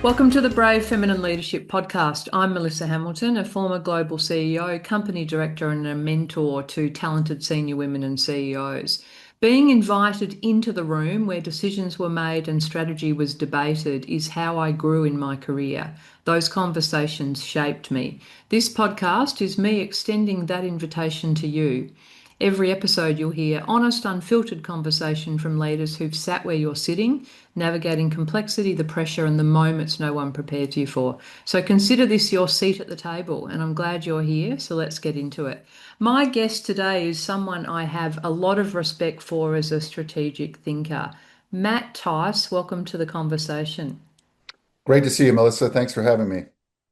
Welcome to the Brave Feminine Leadership podcast. I'm Melissa Hamilton, a former global CEO, company director, and a mentor to talented senior women and CEOs. Being invited into the room where decisions were made and strategy was debated is how I grew in my career. Those conversations shaped me. This podcast is me extending that invitation to you. Every episode, you'll hear honest, unfiltered conversation from leaders who've sat where you're sitting, navigating complexity, the pressure, and the moments no one prepares you for. So consider this your seat at the table, and I'm glad you're here. So let's get into it. My guest today is someone I have a lot of respect for as a strategic thinker. Matt Tice, welcome to the conversation. Great to see you, Melissa. Thanks for having me.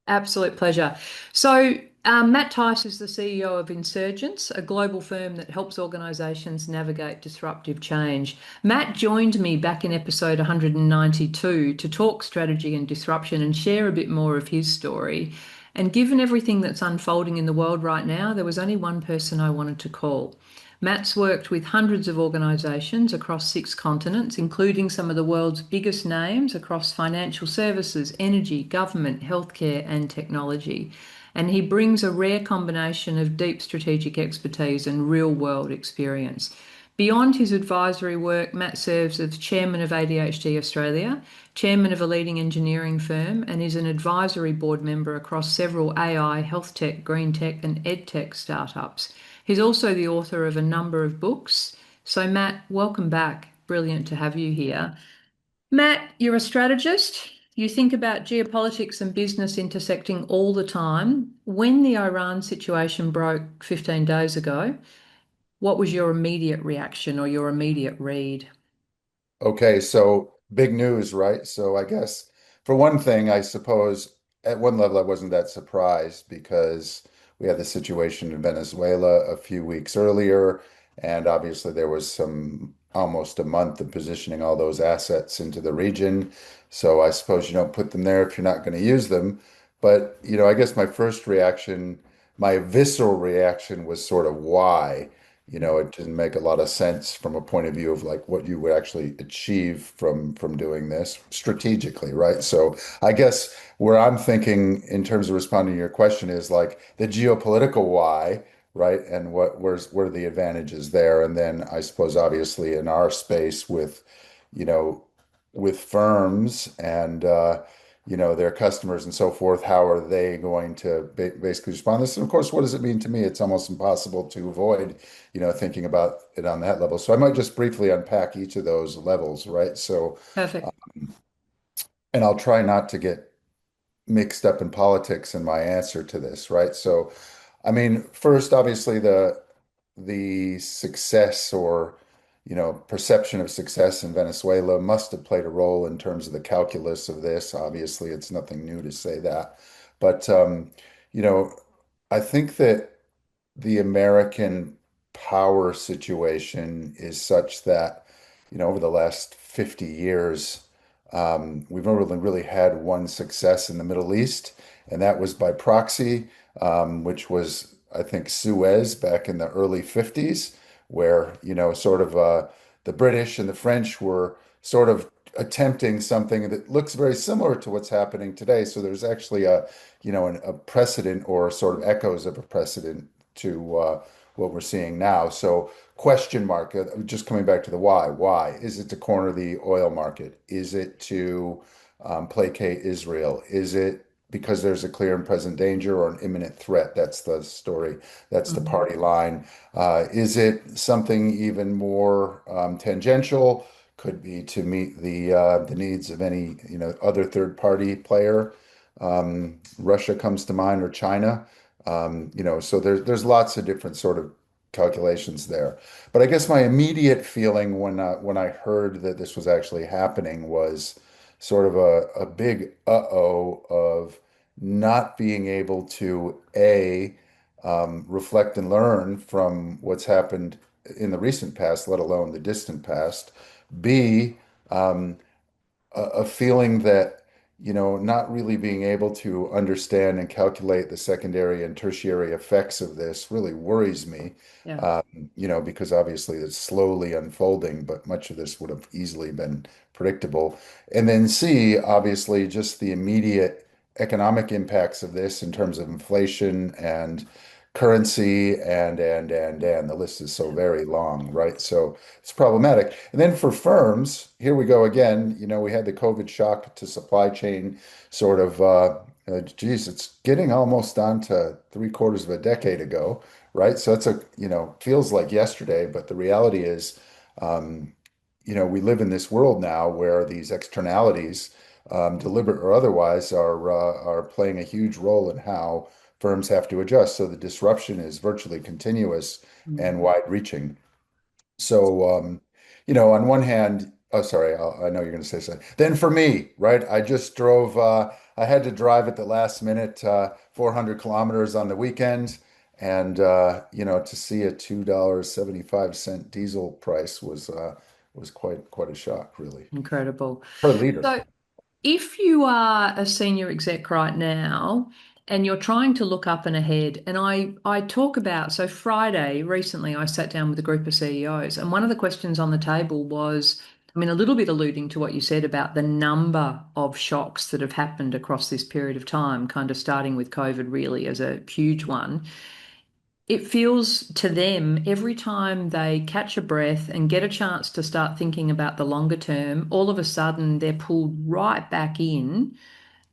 Absolute pleasure. So, Matt Tice is the CEO of Insurgence, a global firm that helps organisations navigate disruptive change. Matt joined me back in episode 192 to talk strategy and disruption and share a bit more of his story. And given everything that's unfolding in the world right now, there was only one person I wanted to call. Matt's worked with hundreds of organisations across 6 continents, including some of the world's biggest names across financial services, energy, government, healthcare, and technology. And he brings a rare combination of deep strategic expertise and real world experience. Beyond his advisory work, Matt serves as chairman of ADHD Australia, chairman of a leading engineering firm, and is an advisory board member across several AI, health tech, green tech, and ed tech startups. He's also the author of a number of books. So, Matt, welcome back. Brilliant to have you here. Matt, you're a strategist. You think about geopolitics and business intersecting all the time. When the Iran situation broke 15 days ago, what was your immediate reaction or your immediate read? Okay, so big news, right? So I guess for one thing, I suppose at one level I wasn't that surprised because we had the situation in Venezuela a few weeks earlier, and obviously there was some almost a month of positioning all those assets into the region. So I suppose you don't put them there if you're not going to use them. But, I guess my first reaction, my visceral reaction was sort of why. It didn't make a lot of sense from a point of view of like what you would actually achieve from doing this strategically, right? So I guess where I'm thinking in terms of responding to your question is like the geopolitical why, right? And what are the advantages there? And then I suppose obviously in our space you know, with firms and their customers and so forth, how are they going to basically respond to this? And of course, what does it mean to me? It's almost impossible to avoid, thinking about it on that level. So I might just briefly unpack each of those levels, right? So, Perfect. and I'll try not to get mixed up in politics in my answer to this, right? So, I mean, first, obviously, the success or perception of success in Venezuela must have played a role in terms of the calculus of this. Obviously, it's nothing new to say that, but you know, I think that the American power situation is such that, over the last 50 years, we've only really had one success in the Middle East, and that was by proxy, which was, I think, Suez back in the early 50s, where, sort of the British and the French were sort of attempting something that looks very similar to what's happening today. So there's actually a precedent or sort of echoes of a precedent to what we're seeing now. So question mark, just coming back to the why. Why? Is it to corner the oil market? Is it to placate Israel? Is it because there's a clear and present danger or an imminent threat? That's the story. That's the Mhm. party line. Is it something even more tangential? Could be to meet the needs of any other third party player. Russia comes to mind or China. So there's lots of different sort of calculations there. But I guess my immediate feeling when I heard that this was actually happening was sort of a big uh-oh of not being able to reflect and learn from what's happened in the recent past, let alone the distant past. B, a feeling that not really being able to understand and calculate the secondary and tertiary effects of this really worries me. Yeah. Because obviously it's slowly unfolding, but much of this would have easily been predictable. And then C, obviously, just the immediate economic impacts of this in terms of inflation and currency and the list is so very long, right? So it's problematic. And then for firms, here we go again. We had the COVID shock to supply chain sort of, geez, it's getting almost on to three-quarters of a decade ago, right? So it's feels like yesterday, but the reality is, um, we live in this world now where these externalities, deliberate or otherwise, are playing a huge role in how firms have to adjust. So the disruption is virtually continuous and Mm. wide-reaching. So, on one hand, oh, sorry, I know you're going to say something. Then for me, right, I just drove, I had to drive at the last minute, 400 kilometers on the weekend. And, to see a $2.75 diesel price was quite a shock, really, Incredible. per liter. So, if you are a senior exec right now and you're trying to look up and ahead, and I talk about, so Friday recently I sat down with a group of CEOs, and one of the questions on the table was, I mean, a little bit alluding to what you said about the number of shocks that have happened across this period of time, kind of starting with COVID really as a huge one. It feels to them every time they catch a breath and get a chance to start thinking about the longer term, all of a sudden they're pulled right back in,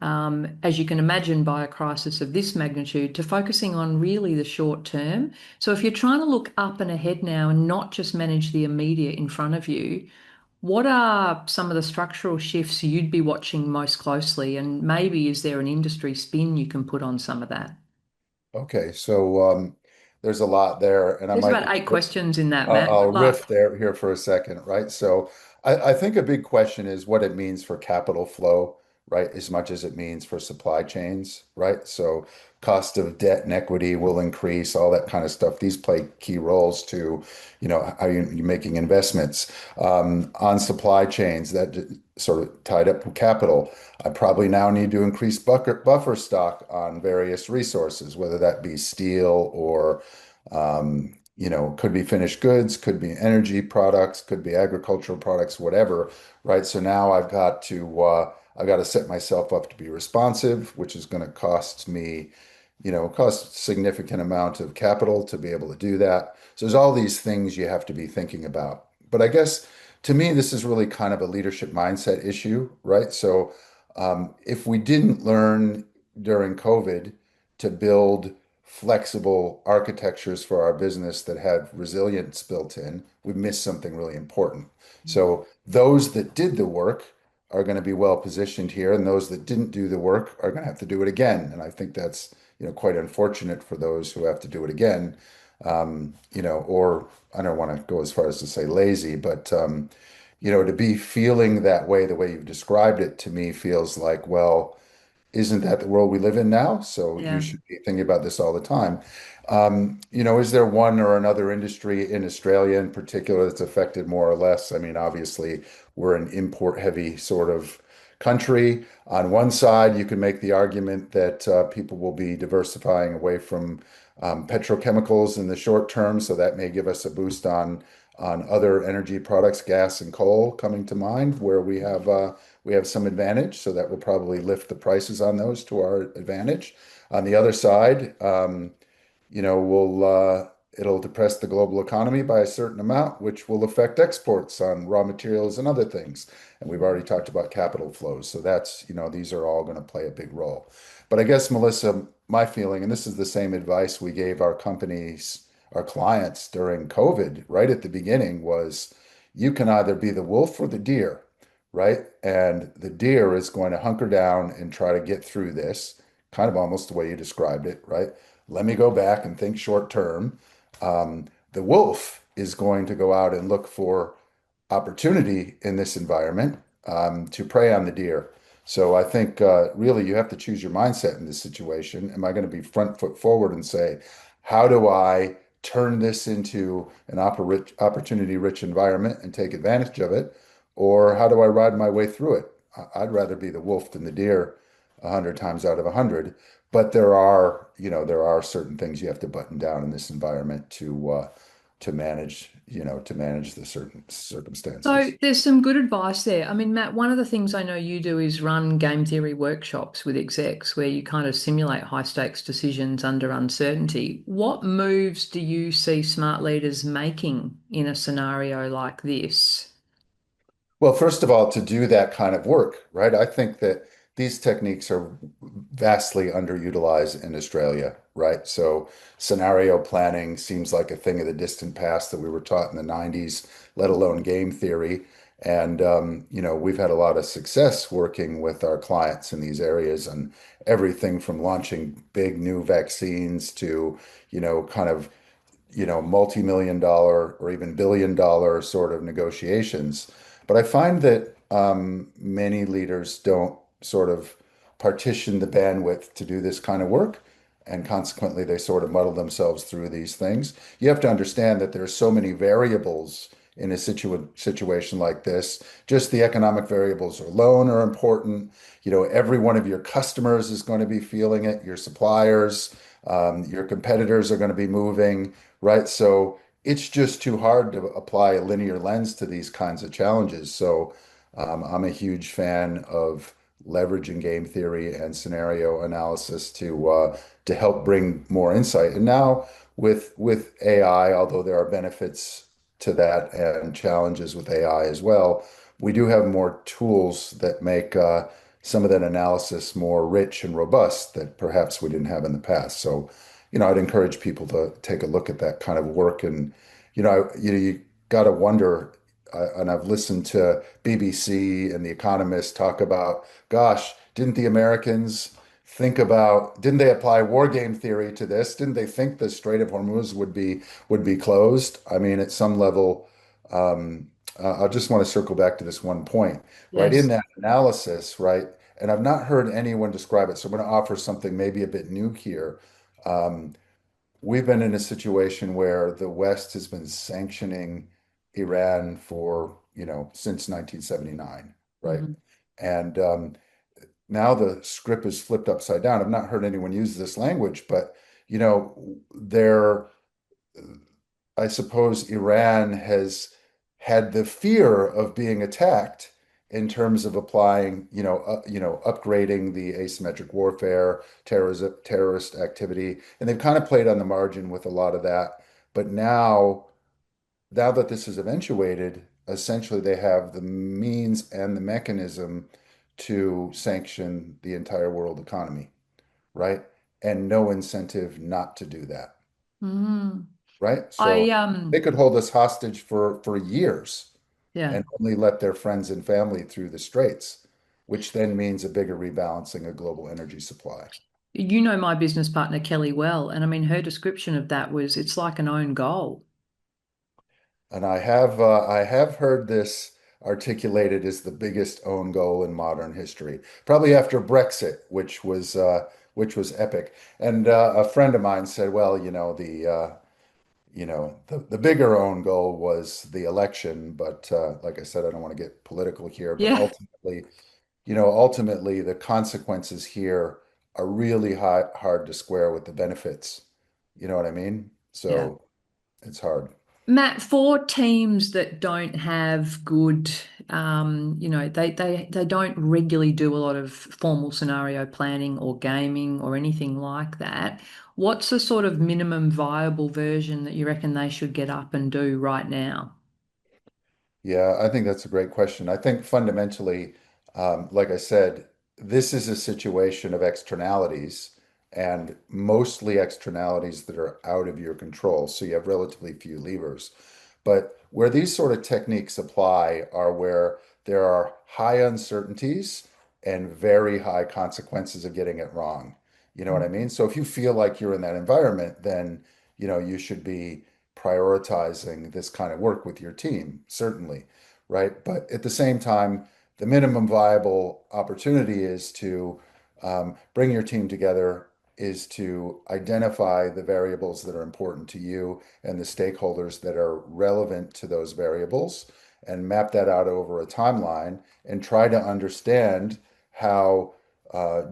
as you can imagine, by a crisis of this magnitude, to focusing on really the short term. So if you're trying to look up and ahead now and not just manage the immediate in front of you, what are some of the structural shifts you'd be watching most closely? And maybe is there an industry spin you can put on some of that? Okay, so there's a lot there, and I There's might about 8 questions in that, Matt. I'll Good luck. riff there here for a second, right? So I think a big question is what it means for capital flow, right? As much as it means for supply chains, right? So cost of debt and equity will increase, all that kind of stuff. These play key roles to, how you're making investments on supply chains that sort of tied up with capital. I probably now need to increase buffer stock on various resources, whether that be steel or could be finished goods, could be energy products, could be agricultural products, whatever, right? So now I've got to set myself up to be responsive, which is going to cost me, cost significant amount of capital to be able to do that. So there's all these things you have to be thinking about. But I guess to me, this is really kind of a leadership mindset issue, right? So if we didn't learn during COVID to build flexible architectures for our business that had resilience built in, we missed something really important. So those that did the work are going to be well positioned here, and those that didn't do the work are going to have to do it again. And I think that's, quite unfortunate for those who have to do it again. Or I don't want to go as far as to say lazy, but to be feeling that way, the way you've described it to me feels like, well, isn't that the world we live in now? So you Yeah. should be thinking about this all the time. Is there one or another industry in Australia in particular that's affected more or less? I mean, obviously, we're an import-heavy sort of country. On one side, you can make the argument that people will be diversifying away from petrochemicals in the short term, so that may give us a boost on other energy products, gas and coal coming to mind, where we have some advantage, so that will probably lift the prices on those to our advantage. On the other side, it'll depress the global economy by a certain amount, which will affect exports on raw materials and other things. And we've already talked about capital flows. So these are all going to play a big role. But I guess, Melissa, my feeling, and this is the same advice we gave our companies, our clients during COVID, right at the beginning, was you can either be the wolf or the deer, right? And the deer is going to hunker down and try to get through this, kind of almost the way you described it, right? Let me go back and think short term. The wolf is going to go out and look for opportunity in this environment to prey on the deer. So I think really you have to choose your mindset in this situation. Am I going to be front foot forward and say, how do I turn this into an opportunity rich environment and take advantage of it? Or how do I ride my way through it? I'd rather be the wolf than the deer 100 times out of 100. But there are, there are certain things you have to button down in this environment to manage, to manage the certain So circumstances. there's some good advice there. I mean, Matt, one of the things I know you do is run game theory workshops with execs where you kind of simulate high stakes decisions under uncertainty. What moves do you see smart leaders making in a scenario like this? Well, first of all, to do that kind of work, right? I think that these techniques are vastly underutilized in Australia, right? So scenario planning seems like a thing of the distant past that we were taught in the 90s, let alone game theory. And we've had a lot of success working with our clients in these areas and everything from launching big new vaccines to, kind of multi-million dollar or even billion dollar sort of negotiations. But I find that many leaders don't sort of partition the bandwidth to do this kind of work. And consequently, they sort of muddle themselves through these things. You have to understand that there are so many variables in a situation like this. Just the economic variables alone are important. Every one of your customers is going to be feeling it, your suppliers, your competitors are going to be moving, right? So it's just too hard to apply a linear lens to these kinds of challenges. So I'm a huge fan of leveraging game theory and scenario analysis to help bring more insight. And now with AI, although there are benefits to that and challenges with AI as well, we do have more tools that make some of that analysis more rich and robust that perhaps we didn't have in the past. So, I'd encourage people to take a look at that kind of work. And, you got to wonder, and I've listened to BBC and The Economist talk about, gosh, didn't the Americans didn't they apply war game theory to this? Didn't they think the Strait of Hormuz would be closed? I mean, at some level, I just want to circle back to this one point, right? In Yes. that analysis, right? And I've not heard anyone describe it, so I'm going to offer something maybe a bit new here. Um, we've been in a situation where the West has been sanctioning Iran for, since 1979, right? Mhm. And now the script is flipped upside down. I've not heard anyone use this language, but they're I suppose Iran has had the fear of being attacked in terms of applying, upgrading the asymmetric warfare, terrorist activity, and they've kind of played on the margin with a lot of that. But now that this is eventuated, essentially they have the means and the mechanism to sanction the entire world economy, right? And no incentive not to do that, Mm. right? I So they could hold us hostage for years Yeah. and only let their friends and family through the straits, which then means a bigger rebalancing of global energy supply. You know my business partner Kelly well, and I mean her description of that was it's like an own goal. And I have heard this articulated as the biggest own goal in modern history, probably after Brexit, which was epic. And a friend of mine said, well, the bigger own goal was the election, but like I said, I don't want to get political here, but Yeah. ultimately the consequences here are really hard to square with the benefits. You know what I mean? Yeah. So it's hard. Matt, for teams that don't have good, they don't regularly do a lot of formal scenario planning or gaming or anything like that, what's the sort of minimum viable version that you reckon they should get up and do right now? Yeah, I think that's a great question. I think fundamentally, like I said, this is a situation of externalities and mostly externalities that are out of your control. So you have relatively few levers. But where these sort of techniques apply are where there are high uncertainties and very high consequences of getting it wrong. You know what I mean? So if you feel like you're in that environment, then, you should be prioritizing this kind of work with your team, certainly, right? But at the same time, the minimum viable opportunity is to bring your team together is to identify the variables that are important to you and the stakeholders that are relevant to those variables and map that out over a timeline and try to understand how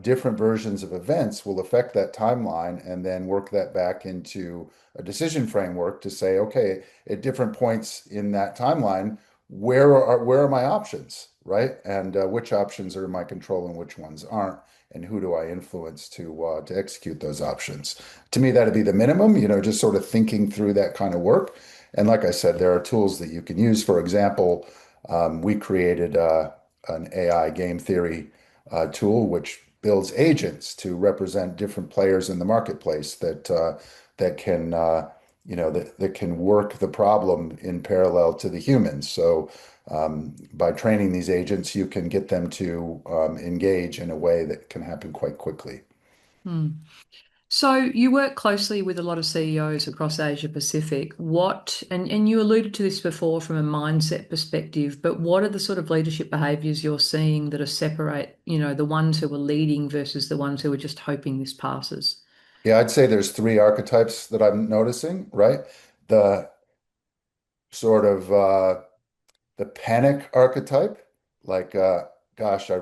different versions of events will affect that timeline and then work that back into a decision framework to say, okay, at different points in that timeline, where are my options, right? And which options are in my control and which ones aren't, and who do I influence to execute those options? To me, that'd be the minimum, just sort of thinking through that kind of work. And like I said, there are tools that you can use. For example, we created an AI game theory tool which builds agents to represent different players in the marketplace that can that can work the problem in parallel to the humans. So by training these agents, you can get them to engage in a way that can happen quite quickly. Hmm. So you work closely with a lot of CEOs across Asia Pacific. And you alluded to this before from a mindset perspective, but what are the sort of leadership behaviors you're seeing that are separate, the ones who are leading versus the ones who are just hoping this passes? Yeah, I'd say there's three archetypes that I'm noticing, right? The sort of the panic archetype, like, gosh, I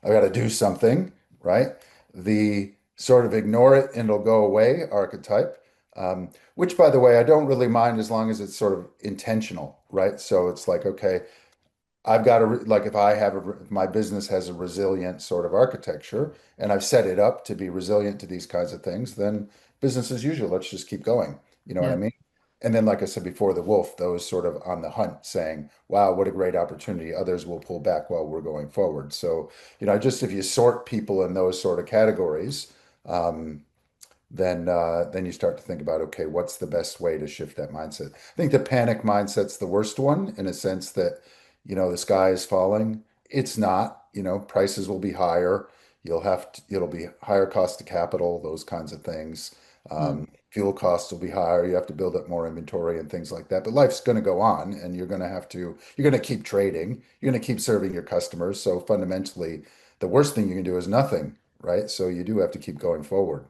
got to do something, right? The sort of ignore it and it'll go away archetype, which, by the way, I don't really mind as long as it's sort of intentional, right? So it's like, okay, I've got to like if I have if my business has a resilient sort of architecture and I've set it up to be resilient to these kinds of things, then business as usual. Let's just keep going. You know what I Yeah. mean? And then, like I said before, the wolf, those sort of on the hunt saying, wow, what a great opportunity. Others will pull back while we're going forward. So, just if you sort people in those sort of categories, um, then you start to think about, okay, what's the best way to shift that mindset? I think the panic mindset's the worst one in a sense that, the sky is falling. It's not, prices will be higher. It'll be higher cost of capital, those kinds of things. Mm, Fuel costs will be higher. You have to build up more inventory and things like that. But life's going to go on and you're going to keep trading. You're going to keep serving your customers. So fundamentally, the worst thing you can do is nothing, right? So you do have to keep going forward.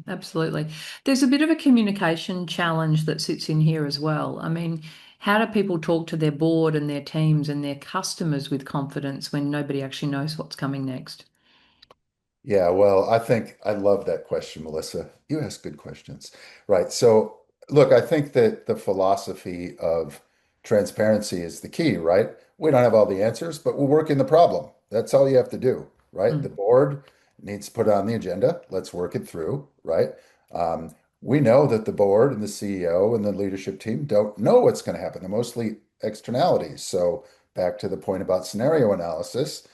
absolutely. There's a bit of a communication challenge that sits in here as well. I mean, how do people talk to their board and their teams and their customers with confidence when nobody actually knows what's coming next? Yeah, well, I think I love that question, Melissa. You ask good questions. Right. So, look, I think that the philosophy of transparency is the key, right? We don't have all the answers, but we're working the problem. That's all you have to do, right? The Mm, board needs to put it on the agenda. Let's work it through, right? Um, we know that the board and the CEO and the leadership team don't know what's going to happen. They're mostly externalities. So, back to the point about scenario analysis.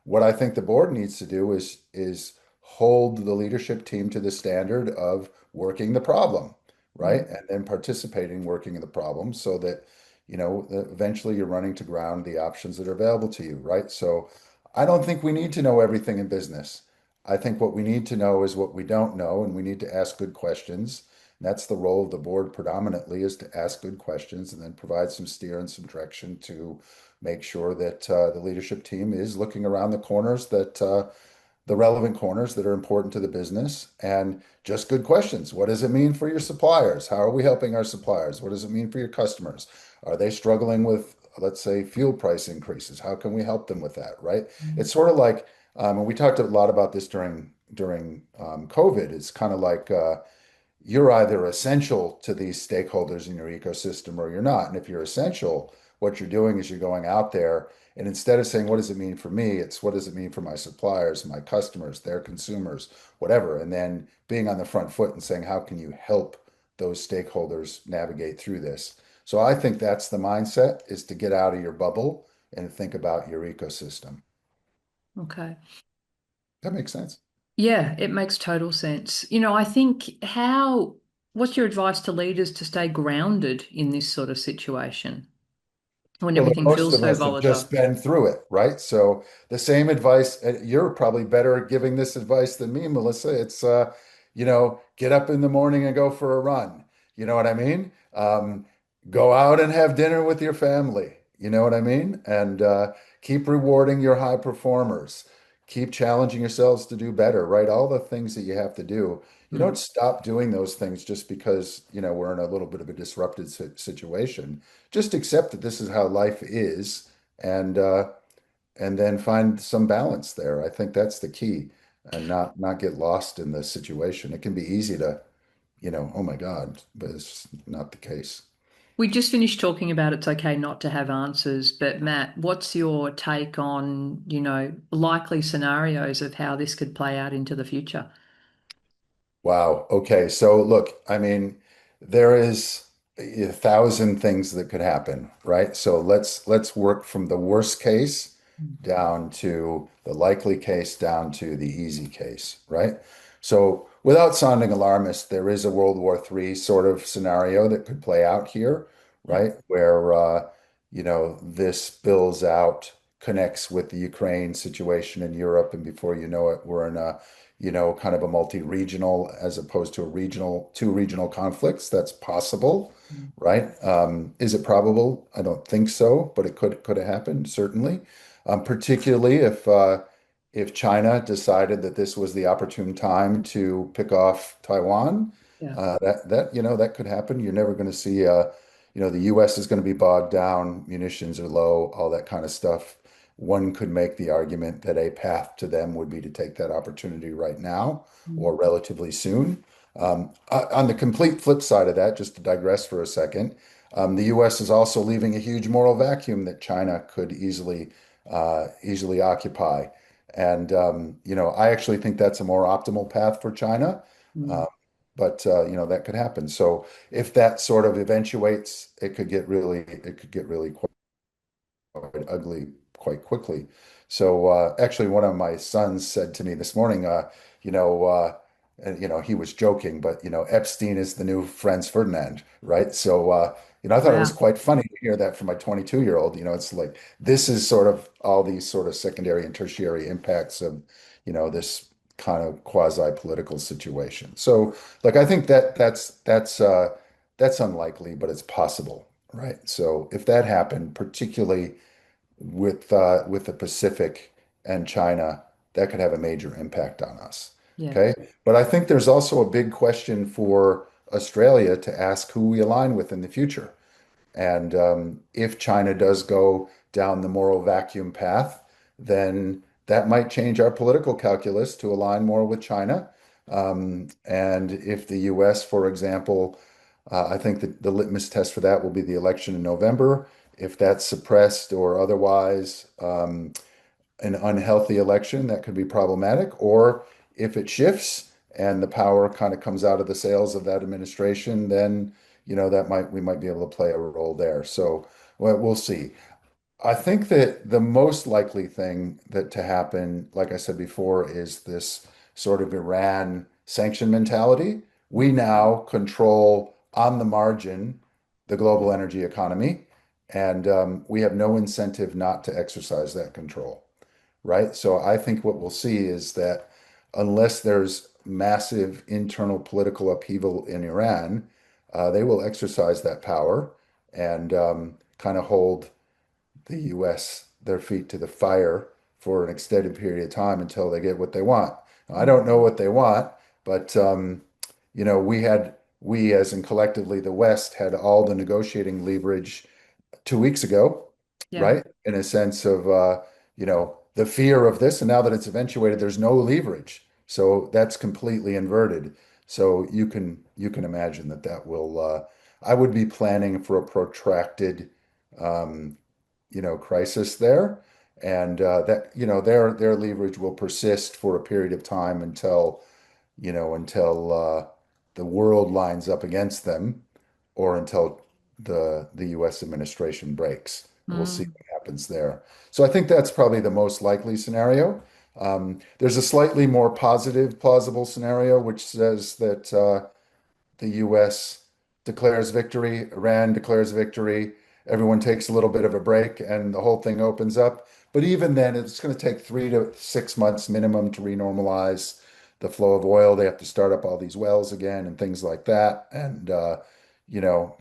What I think the board needs to do is hold the leadership team to the standard of working the problem, mm, right? And then participating working in the problem so that, eventually you're running to ground the options that are available to you, right? So I don't think we need to know everything in business. I think what we need to know is what we don't know, and we need to ask good questions. And that's the role of the board predominantly is to ask good questions and then provide some steer and some direction to make sure that the leadership team is looking around the corners the relevant corners that are important to the business and just good questions. What does it mean for your suppliers? How are we helping our suppliers? What does it mean for your customers? Are they struggling with, let's say, fuel price increases? How can we help them with that, right? mm, It's sort of like, and we talked a lot about this during COVID. It's kind of like you're either essential to these stakeholders in your ecosystem or you're not. And if you're essential, what you're doing is you're going out there and instead of saying, what does it mean for me? It's what does it mean for my suppliers, my customers, their consumers, whatever. And then being on the front foot and saying, how can you help those stakeholders navigate through this? So I think that's the mindset is to get out of your bubble and think about your ecosystem. okay. That makes sense. Yeah, it makes total sense. I think what's your advice to leaders to stay grounded in this sort of situation when Well, look, everything most feels of so us have just volatile? been through it, right? So the same advice, you're probably better at giving this advice than me, Melissa. It's, get up in the morning and go for a run. You know what I mean? Go out and have dinner with your family. You know what I mean? And keep rewarding your high performers. keep challenging yourselves to do better, right? All the things that you have to do. You Mm. don't stop doing those things just because, we're in a little bit of a disrupted situation. Just accept that this is how life is, and and then find some balance there. I think that's the key, and not get lost in the situation. It can be easy to, oh my God, but it's not the case. We just finished talking about it's okay not to have answers, but Matt, what's your take on, likely scenarios of how this could play out into the future? Wow. Okay. So look, I mean, there is a thousand things that could happen, right? So let's work from the worst case down to the likely case down to the easy case, right? So without sounding alarmist, there is a World War III sort of scenario that could play out here, Yeah. right? Where this spills out, connects with the Ukraine situation in Europe, and before you know it, we're in a kind of a multi-regional as opposed to a regional, two regional conflicts. That's possible, Mm. right? Is it probable? I don't think so, but it could have happened, certainly. Particularly if China decided that this was the opportune time to pick off Taiwan, Yeah. that could happen. You're never going to see the US is going to be bogged down, munitions are low, all that kind of stuff. One could make the argument that a path to them would be to take that opportunity right now Mm. or relatively soon. On the complete flip side of that, just to digress for a second, the US is also leaving a huge moral vacuum that China could easily occupy. And, I actually think that's a more optimal path for China. Mm. Uh, but that could happen. So if that sort of eventuates, it could get really quite ugly quite quickly. So actually, one of my sons said to me this morning, you know, and he was joking, but Epstein is the new Franz Ferdinand, right? So I thought it was Wow. quite funny to hear that from my 22-year-old. It's like this is sort of all these sort of secondary and tertiary impacts of this kind of quasi-political situation. So, like, I think that's unlikely, but it's possible, right? So if that happened, particularly with the Pacific and China, that could have a major impact on us. Yeah. Okay. But I think there's also a big question for Australia to ask who we align with in the future. And if China does go down the moral vacuum path, then that might change our political calculus to align more with China. And if the US, for example, I think that the litmus test for that will be the election in November. If that's suppressed or otherwise an unhealthy election, that could be problematic. Or if it shifts and the power kind of comes out of the sails of that administration, then we might be able to play a role there. So we'll see. I think that the most likely thing that to happen, like I said before, is this sort of Iran sanction mentality. We now control on the margin the global energy economy, and we have no incentive not to exercise that control, right? So I think what we'll see is that unless there's massive internal political upheaval in Iran, they will exercise that power and kind of hold the US their feet to the fire for an extended period of time until they get what they want. Now, I Mm. don't know what they want, but we as in collectively the West had all the negotiating leverage 2 weeks ago, Yeah. right? In a sense of the fear of this, and now that it's eventuated, there's no leverage. So that's completely inverted. So you can imagine that will. I would be planning for a protracted um, crisis there, and that their leverage will persist for a period of time until the world lines up against them, or until the U.S. administration breaks. We'll see Mm. what happens there. So I think that's probably the most likely scenario. There's a slightly more positive, plausible scenario, which says that the US declares victory, Iran declares victory, everyone takes a little bit of a break, and the whole thing opens up. But even then, it's going to take 3 to 6 months minimum to renormalize the flow of oil. They have to start up all these wells again and things like that. And, you know,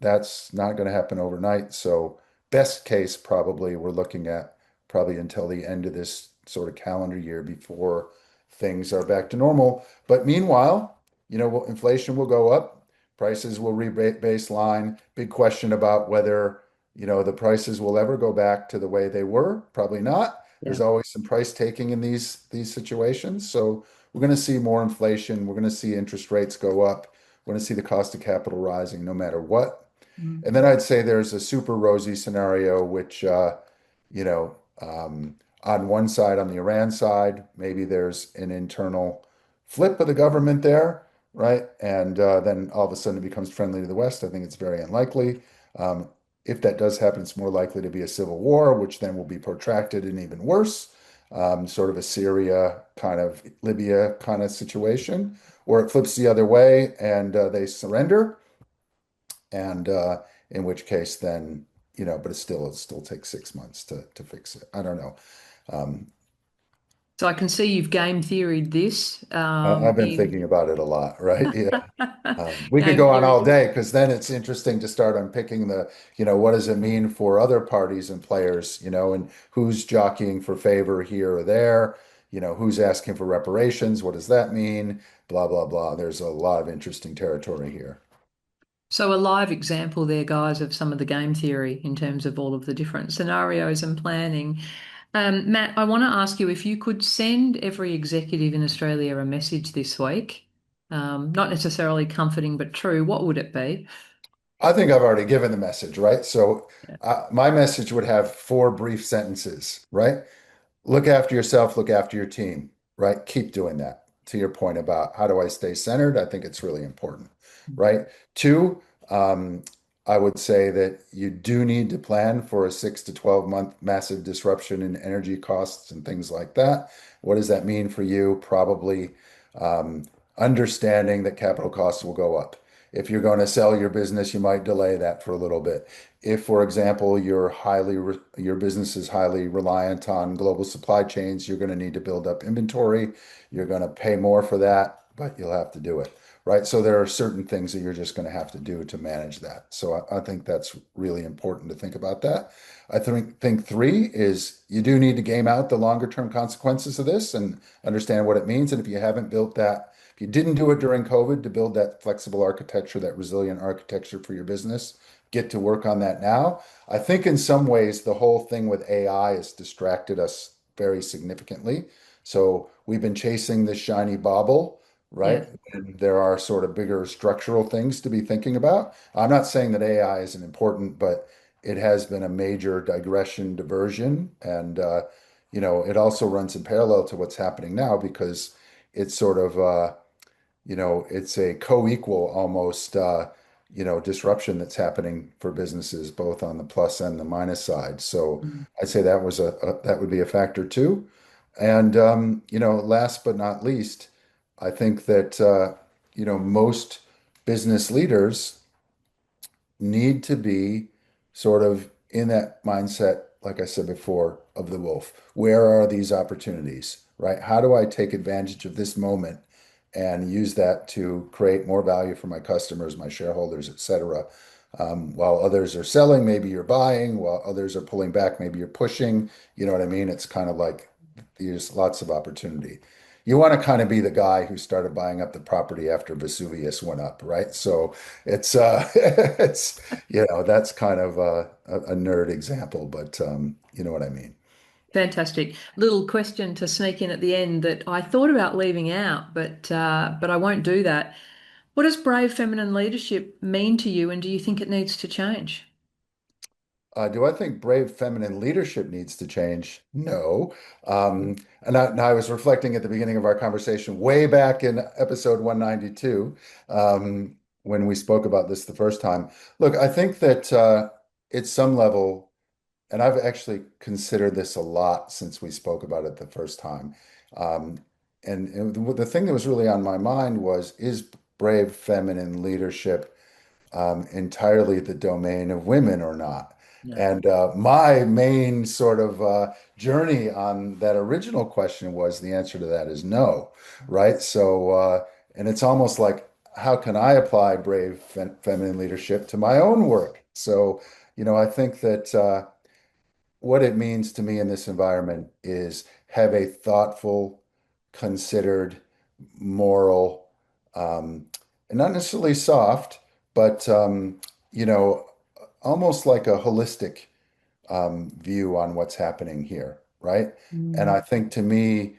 that's not going to happen overnight. So, best case, probably we're looking at probably until the end of this sort of calendar year before things are back to normal. But meanwhile, inflation will go up, prices will baseline. Big question about whether, the prices will ever go back to the way they were. Probably not. Yeah. There's always some price taking in these situations. So we're going to see more inflation. We're going to see interest rates go up. We're going to see the cost of capital rising no matter what. Mm. And then I'd say there's a super rosy scenario, which, you know, on one side, on the Iran side, maybe there's an internal flip of the government there, right? And then all of a sudden it becomes friendly to the West. I think it's very unlikely. Um, if that does happen, it's more likely to be a civil war, which then will be protracted and even worse, sort of a Syria kind of Libya kind of situation, or it flips the other way and they surrender, and in which case then, but it still takes 6 months to fix it. I don't know. Um, So I can see you've game theoried this I've been in thinking about it a lot, right? Yeah. We could game go on theory. all day because then it's interesting to start unpicking what does it mean for other parties and players, and who's jockeying for favor here or there, who's asking for reparations, what does that mean? Blah, blah, blah. There's a lot of interesting territory here. So a live example there, guys, of some of the game theory in terms of all of the different scenarios and planning. Matt, I want to ask you if you could send every executive in Australia a message this week, not necessarily comforting but true, what would it be? I think I've already given the message, right? So Yeah. my message would have four brief sentences, right? Look after yourself, look after your team, right? Keep doing that. To your point about how do I stay centered, I think it's really important, right? Two, I would say that you do need to plan for a 6 to 12 month massive disruption in energy costs and things like that. What does that mean for you? Probably um, understanding that capital costs will go up. If you're going to sell your business, you might delay that for a little bit. If, for example, your business is highly reliant on global supply chains, you're going to need to build up inventory. You're going to pay more for that, but you'll have to do it, right? So there are certain things that you're just going to have to do to manage that. So I think that's really important to think about that. I think three is you do need to game out the longer term consequences of this and understand what it means. And if you haven't built that, if you didn't do it during COVID to build that flexible architecture, that resilient architecture for your business, get to work on that now. I think in some ways, the whole thing with AI has distracted us very significantly. So we've been chasing this shiny bauble, Yeah. right? And there are sort of bigger structural things to be thinking about. I'm not saying that AI isn't important, but it has been a major digression, diversion. And, it also runs in parallel to what's happening now because it's sort of, it's a co-equal almost, disruption that's happening for businesses, both on the plus and the minus side. So Mm. I'd say that would be a factor too. And, last but not least, I think that, most business leaders need to be sort of in that mindset, like I said before, of the wolf. Where are these opportunities, right? How do I take advantage of this moment and use that to create more value for my customers, my shareholders, et cetera? While others are selling, maybe you're buying. While others are pulling back, maybe you're pushing. You know what I mean? It's kind of like there's lots of opportunity. You want to kind of be the guy who started buying up the property after Vesuvius went up, right? So it's it's that's kind of a nerd example, but you know what I mean. Fantastic. Little question to sneak in at the end that I thought about leaving out, but I won't do that. What does brave feminine leadership mean to you, and do you think it needs to change? Do I think brave feminine leadership needs to change? No. And I was reflecting at the beginning of our conversation, way back in episode 192, when we spoke about this the first time. Look, I think that at some level, and I've actually considered this a lot since we spoke about it the first time. Um, and the thing that was really on my mind was, is brave feminine leadership entirely the domain of women or not? Yeah. And my main sort of journey on that original question was the answer to that is no, right? So, and it's almost like, how can I apply brave feminine leadership to my own work? So, I think that what it means to me in this environment is have a thoughtful, considered, moral, and not necessarily soft, but you know, almost like a holistic view on what's happening here, right? And Mm. I think to me,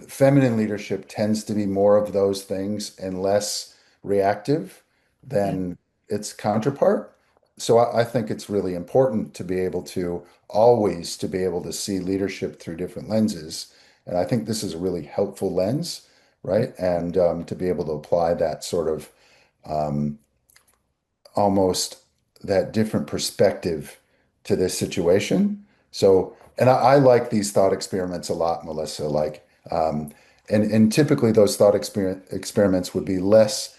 feminine leadership tends to be more of those things and less reactive Yeah. than its counterpart. So I think it's really important to be able to always to be able to see leadership through different lenses. And I think this is a really helpful lens, right? And to be able to apply that sort of um, almost that different perspective to this situation. So, and I like these thought experiments a lot, Melissa. And typically those thought experiments would be less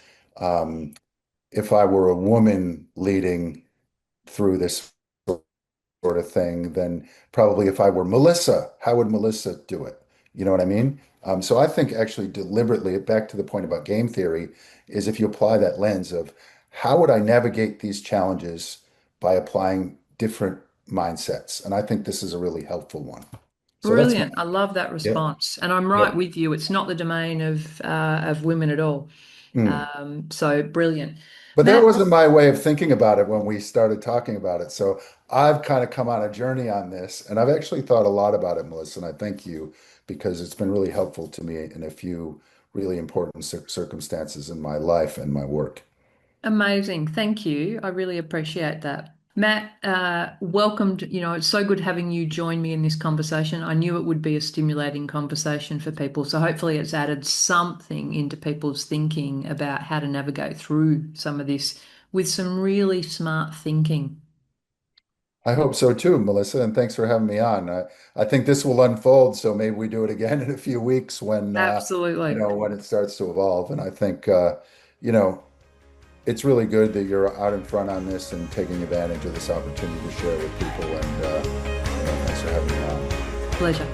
if I were a woman leading through this sort of thing than probably if I were Melissa. How would Melissa do it? You know what I mean? So I think actually deliberately, back to the point about game theory, is if you apply that lens of how would I navigate these challenges by applying different mindsets? And I think this is a really helpful one. So that's my, Brilliant. I love that yep, response. And I'm right yep. with you. It's not the domain of women at all. Mm. So brilliant. But that Matt, wasn't my way of thinking about it when we started talking about it. So I've kind of come on a journey on this, and I've actually thought a lot about it, Melissa, and I thank you because it's been really helpful to me in a few really important circumstances in my life and my work. amazing. Thank you. I really appreciate that. Matt, welcomed. It's so good having you join me in this conversation. I knew it would be a stimulating conversation for people. So hopefully it's added something into people's thinking about how to navigate through some of this with some really smart thinking. I hope so too, Melissa, and thanks for having me on. I think this will unfold, so maybe we do it again in a few weeks when Absolutely. when it starts to evolve. And I think you know, it's really good that you're out in front on this and taking advantage of this opportunity to share with people. And thanks for having me on. Pleasure.